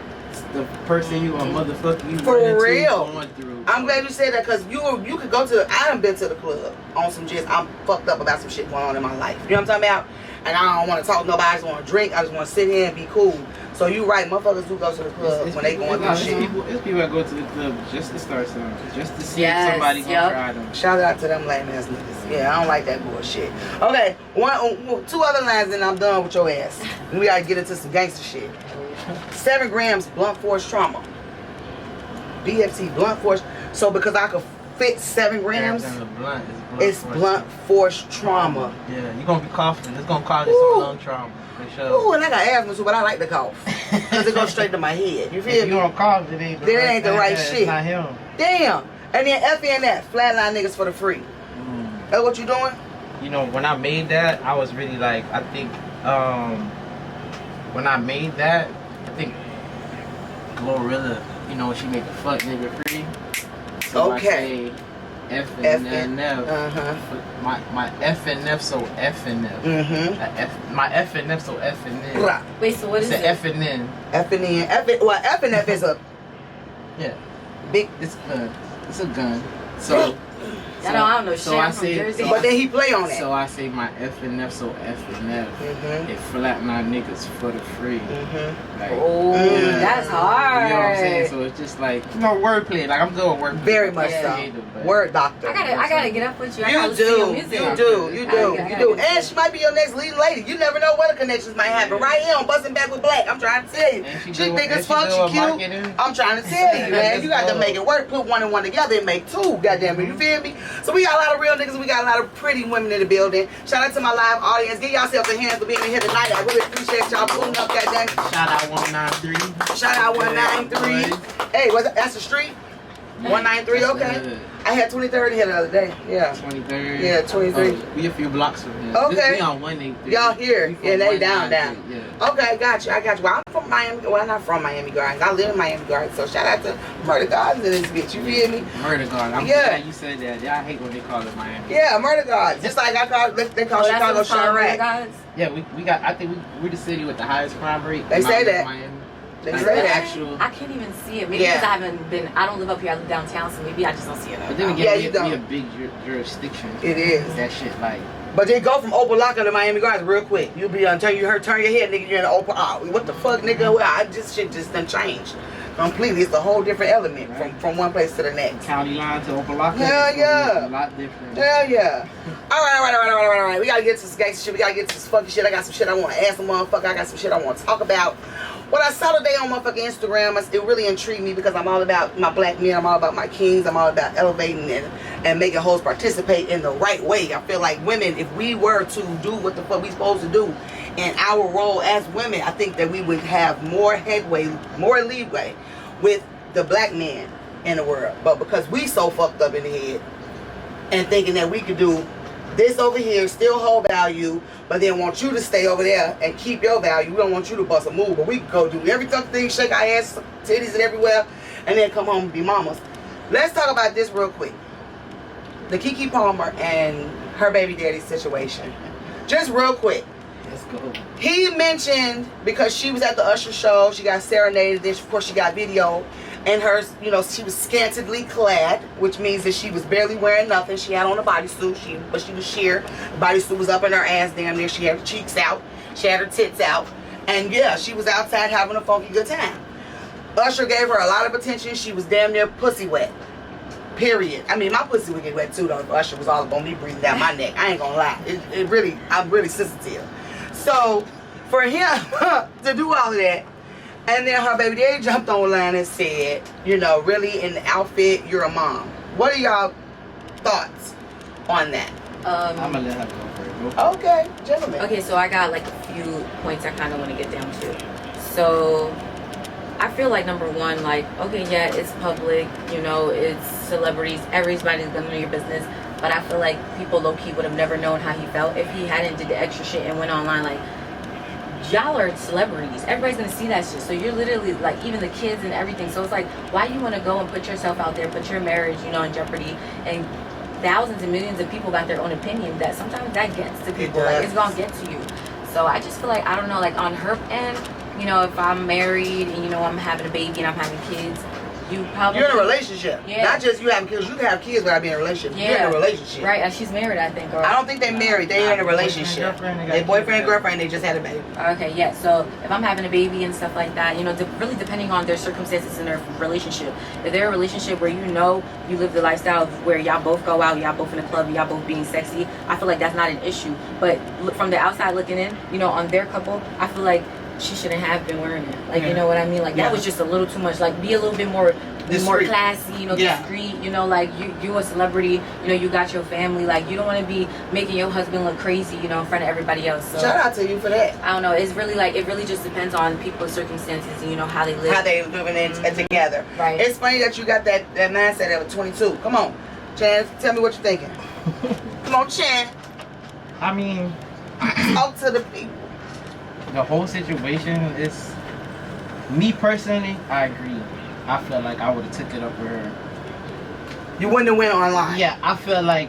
the person you or motherfucker you For run into real. going through. I'm glad you said that because you could go to, I done been to the club on some shit. I'm fucked up about some shit going on in my life. You know what I'm talking about? And I don't want to talk to nobody. I just want to drink. I just want to sit here and be cool. So you right, motherfuckers do go to the club when they going through shit. It's people that go to the club just to start something, just to see Yes, if somebody gonna yep. try them. Shout out to them lame ass niggas. Yeah, I don't like that bullshit. Okay, two other lines and I'm done with your ass. We gotta get into some gangster shit. 7 grams blunt force trauma. BFT, blunt force. So because I could fit 7 grams. It's blunt. It's blunt force trauma. Yeah, you're gonna be coughing. It's gonna cause you some lung trauma for sure. Ooh, and I got asthma too, but I like to cough because it goes straight to my head. You feel If me? you don't cough, it ain't the right shit. It's not him. Damn. And then FNF, flatline niggas for the free. That's what you doing? You know, when I made that, I was really like, I think, when I made that, I think Glorilla, you know, she made the fuck nigga free. So Okay. I say F and F. My F and F, so F and F. My F and F, so F and N. Wait, so what is It's it? a F and N. F and N. F and F is a Yeah, big. it's a gun. So. I don't know shit. So I I'm from say, Jersey. But then he play on that. So I say my F and F, so F and F. It flatline niggas for the free. Like, Oh, that's hard. You know what I'm saying? So it's just like, you know, wordplay. Like I'm good with wordplay. Very much so. Word doctor. I gotta get up with you. I You gotta listen to your music. you do. And she might be your next leading lady. You never know what the connections might happen. Right here on Bustin' Back with Blaqq. I'm trying to tell you. She big as fuck, she cute. I'm trying to tell you, man. You got to make it work. Put one and one together and make two. Goddamn it, you feel me? So we got a lot of real niggas. We got a lot of pretty women in the building. Shout out to my live audience. Give yourselves a hand for being in here tonight. I really appreciate y'all pulling up, goddamn. Shout out 193. Shout out 193. Hey, that's the street? 193, okay. I had 23rd here the other day. Yeah. 23rd. Yeah, 23. We a few blocks from here. Okay. We on 183. Y'all here. Yeah, they down. Yeah. Okay, got you. I got you. Well, I'm from Miami. Well, I'm not from Miami Gardens. I live in Miami Gardens. So shout out to Murder Gardens in this bitch. You feel me? Murder Garden. I'm glad you said that. I hate when they call it Miami. Yeah, Murder Gardens. Just like they call Chicago Chirac. Yeah, we got. I think we're the city with the highest crime rate. They say that. Miami. They Like say the that. actual. I can't even see it. Maybe because I haven't been. I don't live up here. I live downtown, so maybe I just don't see it. But then Yeah, again, you we don't. a big jurisdiction. It is. That shit like. But they go from Opalaka to Miami Gardens real quick. You'll be turn your head, nigga. You're in Opal. Oh, what the fuck, nigga? Well, shit just done changed completely. It's a whole different element from one place to the next. County line to Opalaka. Hell yeah. A lot different. Hell yeah. All right. We gotta get to this gangster shit. We gotta get to this fucking shit. I got some shit I want to ask the motherfucker. I got some shit I want to talk about. What I saw today on motherfucking Instagram, it really intrigued me because I'm all about my black men. I'm all about my kings. I'm all about elevating and making hoes participate in the right way. I feel like women, if we were to do what the fuck we supposed to do in our role as women, I think that we would have more headway, more leeway with the black men in the world. But because we so fucked up in the head and thinking that we could do this over here, still hold value, but then want you to stay over there and keep your value. We don't want you to bust a move, but we can go do every fucking thing, shake our ass, titties and everywhere, and then come home and be mamas. Let's talk about this real quick. The Keke Palmer and her baby daddy situation. Just real quick. Let's go. He mentioned, because she was at the Usher show, she got serenaded, then of course she got video, and her, you know, she was scantily clad, which means that she was barely wearing nothing. She had on a bodysuit, but she was sheer. The bodysuit was up in her ass damn near. She had her cheeks out, she had her tits out, and yeah, she was outside having a funky good time. Usher gave her a lot of attention. She was damn near pussy wet. Period. I mean, my pussy would get wet too though if Usher was all up on me breathing down my neck. I ain't gonna lie. I'm really sensitive. So for him to do all of that, and then her baby daddy jumped online and said, you know, really in the outfit, you're a mom. What are y'all thoughts on that? I'm gonna let her go first. Okay, gentlemen. Okay, so I got like a few points I kind of want to get down to. So I feel like number one, like, okay, yeah, it's public, you know, it's celebrities, everybody's gonna know your business, but I feel like people low-key would have never known how he felt if he hadn't did the extra shit and went online. Like, y'all are celebrities, everybody's gonna see that shit, so you're literally like, even the kids and everything, so it's like, why you want to go and put yourself out there, put your marriage, you know, in jeopardy, and thousands and millions of people got their own opinion that sometimes that gets to people, like, it's gonna get to you. So I just feel like, I don't know, like on her end, you know, if I'm married and, you know, I'm having a baby and I'm having kids, you probably... You're in a relationship. Yeah. Not just you having kids. You can have kids without being in a relationship. Yeah. You're in a relationship. Right, and she's married, I think. Or, I don't think they married. They're in a relationship. They boyfriend and girlfriend. They just had a baby. Okay, yeah. So if I'm having a baby and stuff like that, you know, really depending on their circumstances in their relationship. If they're in a relationship where you know you live the lifestyle of where y'all both go out, y'all both in the club, y'all both being sexy, I feel like that's not an issue. But from the outside looking in, you know, on their couple, I feel like she shouldn't have been wearing it. Like, you know what I mean? Like, that was just a little too much. Like, be a little bit more more Discreet. classy, you know, discreet, you know, like you a celebrity, you know, you got your family, like you don't want to be making your husband look crazy, you know, in front of everybody else. So shout out to you for that. I don't know, it's really like, it really just depends on people's circumstances and, you know, how they live. How they living in together. Right. It's funny that you got that mindset at 22. Come on, Chan, tell me what you're thinking. Come on, Chan. I mean, Talk to the people. the whole situation is, me personally, I agree. I feel like I would have took it up with her. You wouldn't have went online. Yeah, I feel like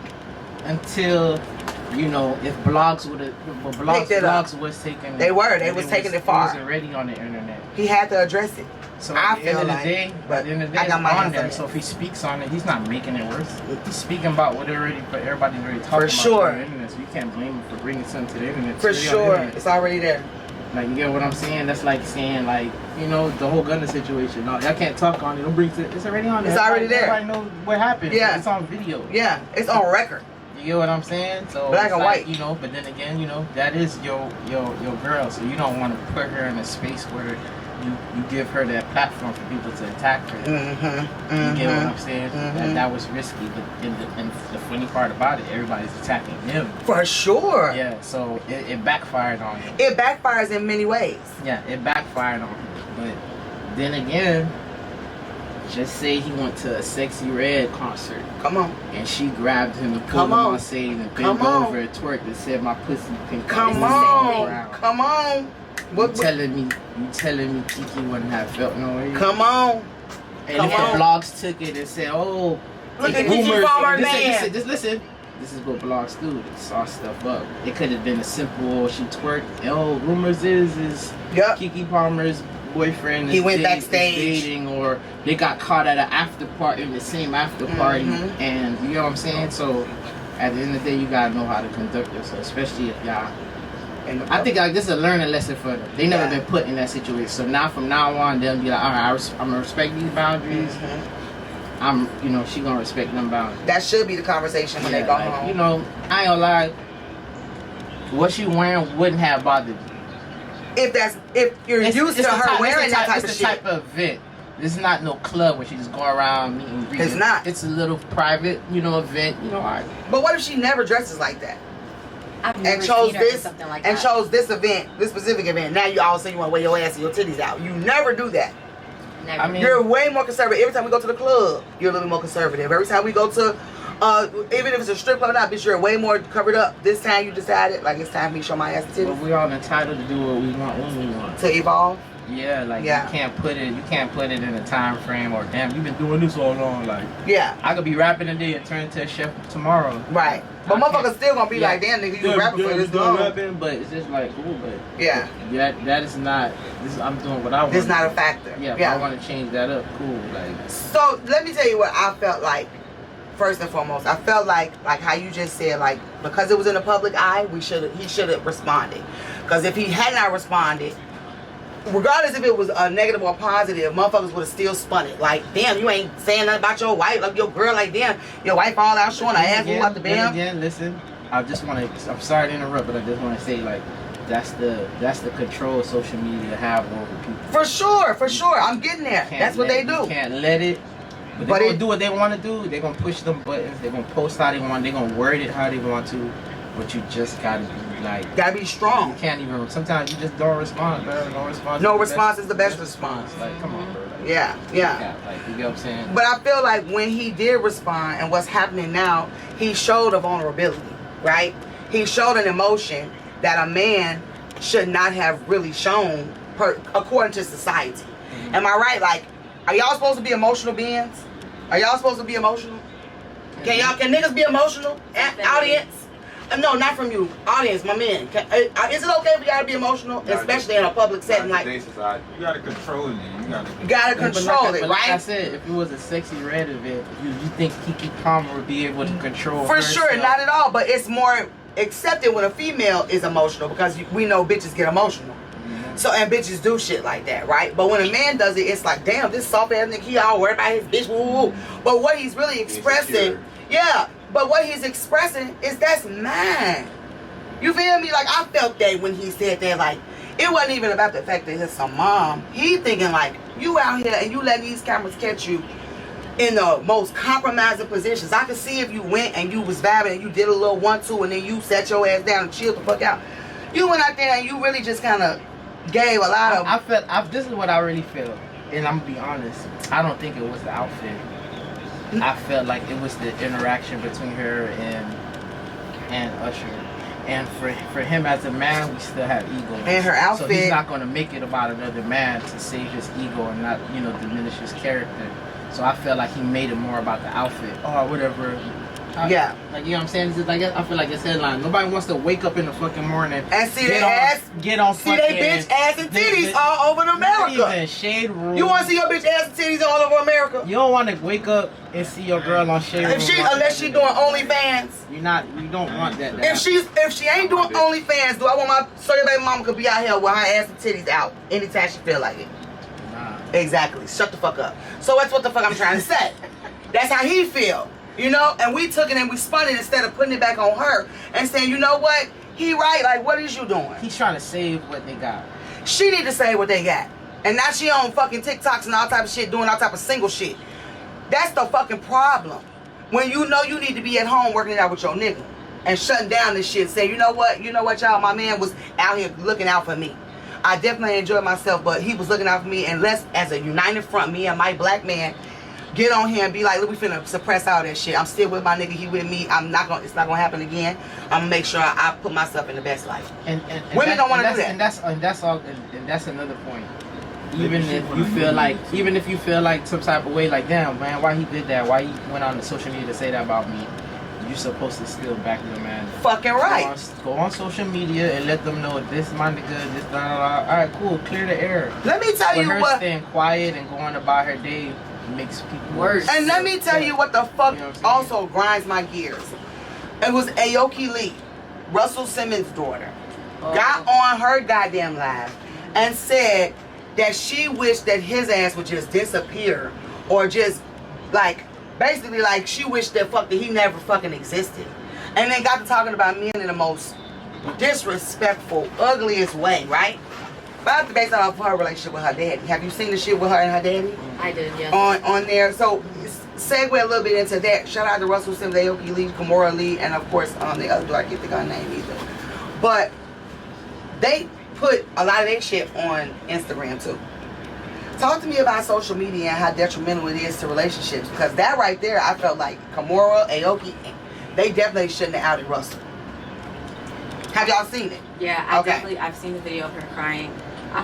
until, you know, if blogs would have, blogs was taking, they was taking it far. It was already on the internet. He had to address it. So I at the feel end of like, the day, but at the end of the I day, got it's my on hands there. on So it. if he speaks on it, he's not making it worse. He's speaking about what everybody's already talking about sure. on the internet. So you can't blame him for bringing something to the internet. For It's already on sure, the internet. it's already there. Like, you get what I'm saying? That's like saying, like, you know, the whole Gunna situation. No, y'all can't talk on it. Don't bring it. It's already on there. It's already there. Everybody knows what happened. Yeah. It's on video. Yeah, it's on record. You get what I'm saying? So Black it's and like, white. you know, but then again, you know, that is your girl. So you don't want to put her in a space where you give her that platform for people to attack her. You get what I'm saying? That was risky. But and the funny part about it, everybody's attacking him. For sure. Yeah, so it backfired on him. It backfires in many ways. Yeah, it backfired on him. But then again, just say he went to a Sexy Red concert. Come on. And she grabbed him and pulled Come him on. on stage and Come bent on. over and twerked and said, "My pussy pink." Come on. Come on. You telling me Kiki wouldn't have felt no way? Come on. And Come if on. the blogs took it and said, "Oh, Look at rumors," Kiki Palmer, listen, man. just listen. This is what blogs do. They saw stuff up. It could have been a simple, she twerked. Oh, rumors is Yep. Kiki Palmer's boyfriend He is went is backstage. dating, or they got caught at an after party in the same after party, and you know what I'm saying. So at the end of the day, you gotta know how to conduct yourself, especially if y'all. And I think like this is a learning lesson for them. They never been put in that situation, so now from now on, they'll be like, all right, I'm gonna respect these boundaries. I'm, you know, she gonna respect them boundaries. That should be the conversation when they go like, home. You know, I ain't gonna lie. What she wearing wouldn't have bothered me. If you're used to her wearing that type of it's shit. the type of event. This is not no club where she just go around meeting and greeting. It's not. It's a little private, you know, event. You know, But what if she never dresses like that? I've never And chose seen her in this something like and that. chose this event, this specific event. Now you all of a sudden you want to wear your ass and your titties out. You never do that. Never. I mean, You're way more conservative. Every time we go to the club, you're a little bit more conservative. Every time we go to, even if it's a strip club or not, bitch, you're way more covered up. This time you decided, like, it's time for me to show my ass and but titties we all entitled to do what we want when we want. to evolve. Yeah, like Yeah. you can't put it in a time frame or damn, you've been doing this all along. Like Yeah, I could be rapping today and turn into a chef tomorrow. right. But I can't- motherfuckers still gonna be Yeah. like, damn, nigga, you rapping for this long. rapping, but it's just like cool, but Yeah, that is not. I'm doing what I want. it's not a factor. Yeah, if I want to change that up, cool. Like So let me tell you what I felt like. First and foremost, I felt like how you just said, like, because it was in the public eye, he should have responded. Because if he had not responded, regardless if it was a negative or positive, motherfuckers would have still spun it. Like, damn, you ain't saying nothing about your wife, like your girl, like damn, your wife all out showing her ass out the bam. Again, listen, I just want to. I'm sorry to interrupt, but I just want to say like. That's the control social media have over people. For sure. I'm getting there. That's what they do. You can't let it. But they're gonna do what they want to do. They're gonna push them buttons. They're gonna post how they want. They're gonna word it how they want to. But you just gotta be like. Gotta be strong. You can't even. Sometimes you just don't respond, bro. No response. No response is the best response. Like, come on, bro. Like, Yeah. like, you get what I'm saying? But I feel like when he did respond and what's happening now, he showed a vulnerability, right? He showed an emotion that a man should not have really shown according to society. Am I right? Like, are y'all supposed to be emotional beings? Are y'all supposed to be emotional? Can niggas be emotional? Audience? No, not from you. Audience, my man. Is it okay if we gotta be emotional? Especially in a public setting like... You gotta control it. You gotta control it, But right? like I said, if it was a Sexy Red event, you think Kiki Palmer would be able to control For herself? sure, not at all. But it's more accepted when a female is emotional because we know bitches get emotional. So, and bitches do shit like that, right? But when a man does it, it's like, damn, this soft ass nigga, he all worried about his bitch, woo woo. But what he's really expressing, but what he's expressing is that's mine. You feel me? Like, I felt that when he said that, like, it wasn't even about the fact that it's some mom. He thinking like, you out here and you letting these cameras catch you in the most compromising positions. I could see if you went and you was vibing and you did a little 1-2 and then you sat your ass down and chilled the fuck out. You went out there and you really just kind of gave a lot of... This is what I really feel. And I'm going to be honest. I don't think it was the outfit. I felt like it was the interaction between her and Usher. And for him as a man, we still have ego. And her outfit. So he's not going to make it about another man to save his ego and not, diminish his character. So I felt like he made it more about the outfit. Or whatever. Yeah. Like, you know what I'm saying? It's just like, I feel like it's headline. Nobody wants to wake up in the fucking morning and see their ass. Get on see their bitch ass and titties all over America. Not even Shade Room. You want to see your bitch ass and titties all over America? You don't want to wake up and see your girl on Shade Room. Unless she doing OnlyFans. You don't want that. If she ain't doing OnlyFans, do I want my sorry baby mama could be out here with her ass and titties out anytime she feel like it? Nah. Exactly. Shut the fuck up. So that's what the fuck I'm trying to say. That's how he feel. And we took it and we spun it instead of putting it back on her and saying, you know what? He right. Like, what is you doing? He's trying to save what they got. She need to save what they got. And now she on fucking TikToks and all type of shit, doing all type of single shit. That's the fucking problem. When you know you need to be at home working it out with your nigga and shutting down this shit, say, you know what, y'all, my man was out here looking out for me. I definitely enjoyed myself, but he was looking out for me, and let's, as a united front, me and my black man, get on here and be like, look, we finna suppress all that shit. I'm still with my nigga, he with me. It's not gonna happen again. I'm gonna make sure I put myself in the best life. And women don't want to do that. And that's another point. Even if you feel like some type of way, like, damn man, why he did that? Why he went on the social media to say that about me? You're supposed to still back your man. Fucking right. Go on social media and let them know this my nigga, this blah blah blah. All right, cool, clear the air. Let me tell you what. Staying quiet and going about her day makes people worse. And let me tell you what the fuck also grinds my gears. It was Aoki Lee, Russell Simmons' daughter, got on her goddamn live and said that she wished that his ass would just disappear, or just like basically like she wished that he never fucking existed. And then got to talking about men in the most disrespectful, ugliest way, right? But based off her relationship with her daddy. Have you seen the shit with her and her daddy? I did, yeah. On there. So segue a little bit into that. Shout out to Russell Simmons, Aoki Lee, Kimora Lee, and of course the other dude, I can't think of her name either. But they put a lot of their shit on Instagram too. Talk to me about social media and how detrimental it is to relationships, because that right there, I felt like Kimora, Aoki, they definitely shouldn't have outed Russell. Have y'all seen it? Yeah, I've seen the video of her crying.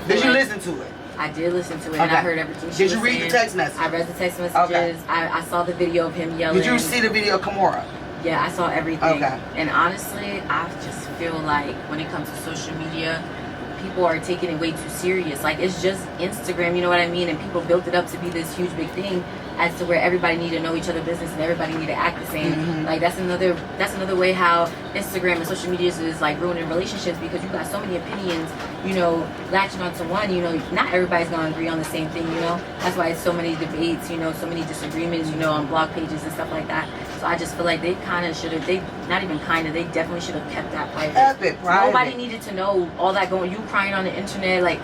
Did you listen to it? I did listen to it, and I heard everything she was saying. Did you read the text message? I read the text messages. Okay. I saw the video of him yelling. Did you see the video of Kimora? Yeah, I saw everything. Okay. And honestly, I just feel like when it comes to social media, people are taking it way too serious. Like, it's just Instagram, you know what I mean? And people built it up to be this huge big thing, as to where everybody need to know each other's business and everybody need to act the same. Mm-hmm. Like, that's another way how Instagram and social media is like ruining relationships, because you got so many opinions, latching onto one. Not everybody's gonna agree on the same thing. That's why it's so many debates, so many disagreements, on blog pages and stuff like that. So I just feel like they kind of should have, they definitely should have kept that private. Nobody needed to know all that going, you crying on the internet, like,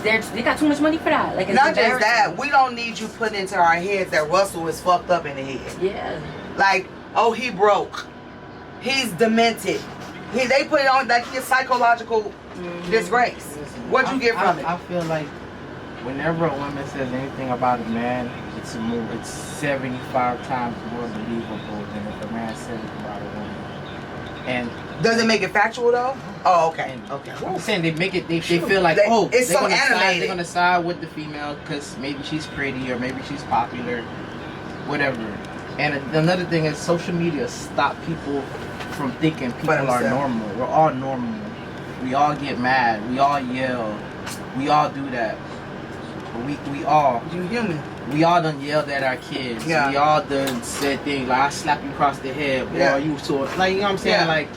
they got too much money for that. Like, it's not just that, we don't need you putting into our heads that Russell is fucked up in the head. Yeah. Like, oh, he broke. He's demented. They put it on like his psychological disgrace. What'd you get from it? I feel like whenever a woman says anything about a man, it's 75 times more believable than if a man says it about a woman. And does it make it factual though? Oh, okay. Okay. I'm saying they make it. They feel like it's so animated. They're gonna side with the female because maybe she's pretty or maybe she's popular, whatever. And another thing is social media stop people from thinking people are normal. We're all normal. We all get mad. We all yell. We all do that. We all. You human. We all done yelled at our kids. Yeah. We all done said things like, I slap you across the head. Boy, you so, like, you know what I'm saying? Yeah. Like,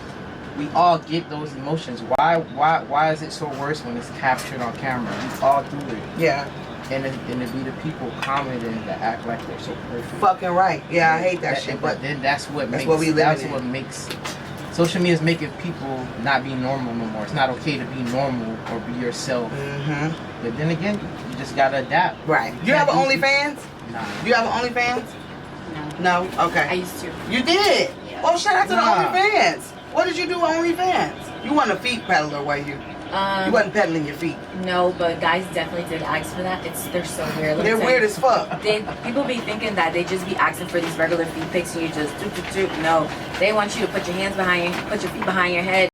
we all get those emotions. Why is it so worse when it's captured on camera? We all do it. Yeah. And it be the people commenting that act like they're so perfect. Fucking right. Yeah, I hate that shit. But then that's what makes social media is making people not be normal no more. It's not okay to be normal or be yourself. Mm-hmm. But then again, you just gotta adapt. Right. You have an OnlyFans? Nah. You have an OnlyFans? No? I Okay. used to. You did? Yeah. Oh, shout out to the Nah. OnlyFans. What did you do on OnlyFans? You weren't a feet peddler, were you? You wasn't peddling your feet. No, but guys definitely did ask for that. They're so weird. Let me They're tell weird you. as fuck. People be thinking that they just be asking for these regular feet pics and you just do. No, they want you to put your feet behind your head.